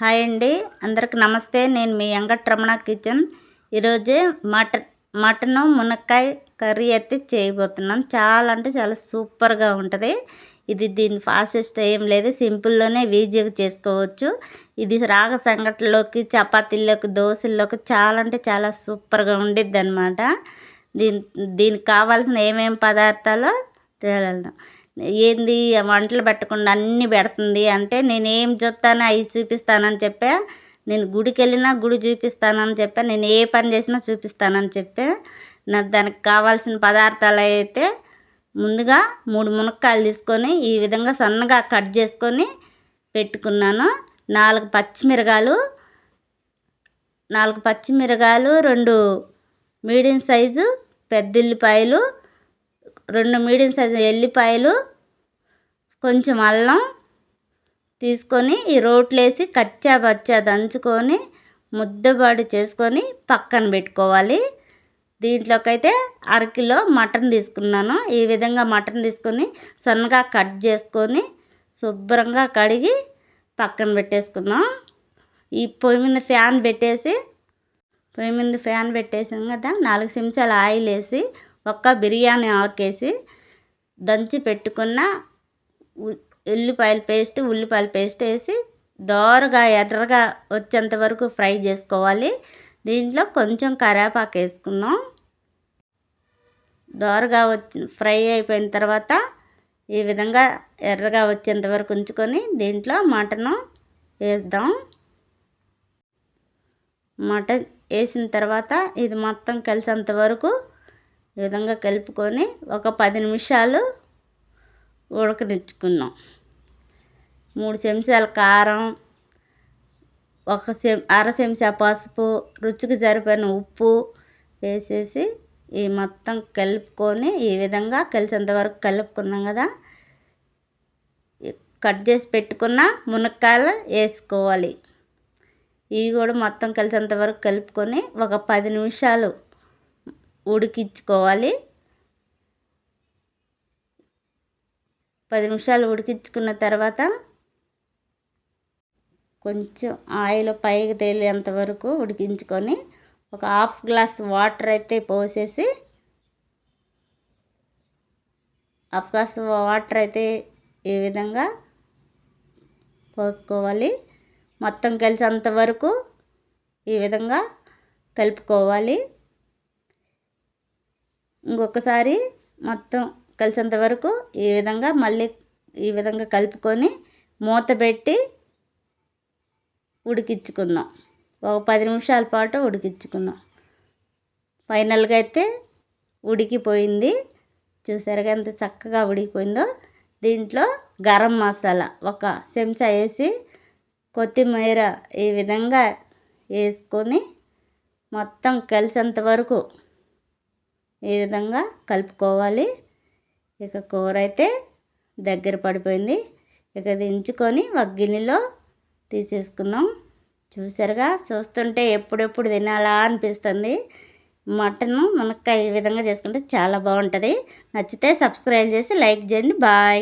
Hi అండి, అందరికి నమస్తే. నేను మీ వెంకటరమణ కిచెన్. ఈరోజే మటను మునక్కాయ కర్రీ అయితే చేయబోతున్నాను. చాలా అంటే చాలా సూపర్గా ఉంటుంది. దీని ప్రాసెస్ ఏం లేదు, సింపుల్లోనే ఈజీగా చేసుకోవచ్చు. ఇది రాగ సంగటిలోకి, చపాతీల్లోకి, దోశల్లోకి చాలా అంటే చాలా సూపర్గా ఉండిద్ది అనమాట. దీనికి కావాల్సిన ఏమేమి పదార్థాలు తేలాలి. ఏంది వంటలు పెట్టకుండా అన్నీ పెడుతుంది అంటే, నేనేం చూస్తానో అవి చూపిస్తానని చెప్పా. నేను గుడికి వెళ్ళినా గుడి చూపిస్తానని చెప్పా. నేను ఏ పని చేసినా చూపిస్తానని చెప్పా. దానికి కావాల్సిన పదార్థాలు అయితే, ముందుగా 3 మునక్కాయలు తీసుకొని ఈ విధంగా సన్నగా కట్ చేసుకొని పెట్టుకున్నాను. 4 పచ్చిమిరకాయలు, 2 మీడియం సైజు పెద్ద ఉల్లిపాయలు, 2 మీడియం సైజు ఎల్లిపాయలు, కొంచెం అల్లం తీసుకొని ఈ రోట్లేసి కచ్చా పచ్చా దంచుకొని ముద్దబాడి చేసుకొని పక్కన పెట్టుకోవాలి. దీంట్లోకైతే అరకిలో మటన్ తీసుకున్నాను. ఈ విధంగా మటన్ తీసుకొని సన్నగా కట్ చేసుకొని శుభ్రంగా కడిగి పక్కన పెట్టేసుకుందాం. ఈ పొయ్యి మీద ఫ్యాన్ పెట్టేసాం కదా, 4 చెంచాల ఆయిల్ వేసి ఒక్క బిర్యానీ ఆకేసి దంచి పెట్టుకున్న ఉల్లిపాయల పేస్ట్ వేసి దోరగా ఎర్రగా వచ్చేంత వరకు ఫ్రై చేసుకోవాలి. దీంట్లో కొంచెం కరివేపాకు వేసుకుందాం. దోరగా ఫ్రై అయిపోయిన తర్వాత ఈ విధంగా ఎర్రగా వచ్చేంత వరకు ఉంచుకొని దీంట్లో మటను వేద్దాం. మటన్ వేసిన తర్వాత ఇది మొత్తం కలిసేంత వరకు ఈ విధంగా కలుపుకొని ఒక 10 నిమిషాలు ఉడకనిచ్చుకుందాం. 3 చెంచాల కారం, అర చెంచా పసుపు, రుచికి సరిపోయిన ఉప్పు వేసేసి ఈ మొత్తం కలుపుకొని ఈ విధంగా కలిసేంత వరకు కలుపుకున్నాం కదా, కట్ చేసి పెట్టుకున్న మునక్కాయలు వేసుకోవాలి. ఇవి కూడా మొత్తం కలిసేంత వరకు కలుపుకొని ఒక 10 నిమిషాలు ఉడికించుకోవాలి. 10 నిమిషాలు ఉడికించుకున్న తర్వాత కొంచెం ఆయిల్ పైకి తేలేంత వరకు ఉడికించుకొని ఒక హాఫ్ గ్లాస్ వాటర్ అయితే పోసేసి ఈ విధంగా పోసుకోవాలి. మొత్తం కలిసేంత వరకు ఈ విధంగా కలుపుకోవాలి. ఇంకొకసారి మొత్తం కలిసేంత వరకు ఈ విధంగా మళ్ళీ ఈ విధంగా కలుపుకొని మూత పెట్టి ఉడికించుకుందాం. ఒక 10 నిమిషాల పాటు ఉడికించుకుందాం. ఫైనల్గా అయితే ఉడికిపోయింది. చూసారుగా ఎంత చక్కగా ఉడికిపోయిందో. దీంట్లో గరం మసాలా ఒక చెంచా వేసి కొత్తిమీర ఈ విధంగా వేసుకొని మొత్తం కలిసేంత వరకు ఈ విధంగా కలుపుకోవాలి. ఇక కూర అయితే దగ్గర పడిపోయింది. ఇక దించుకొని ఒక గిన్నెలో తీసేసుకుందాం. చూసారుగా, చూస్తుంటే ఎప్పుడెప్పుడు తినాలా అనిపిస్తుంది. మటను మునక్కాయ ఈ విధంగా చేసుకుంటే చాలా బాగుంటుంది. నచ్చితే సబ్స్క్రైబ్ చేసి లైక్ చేయండి. బాయ్.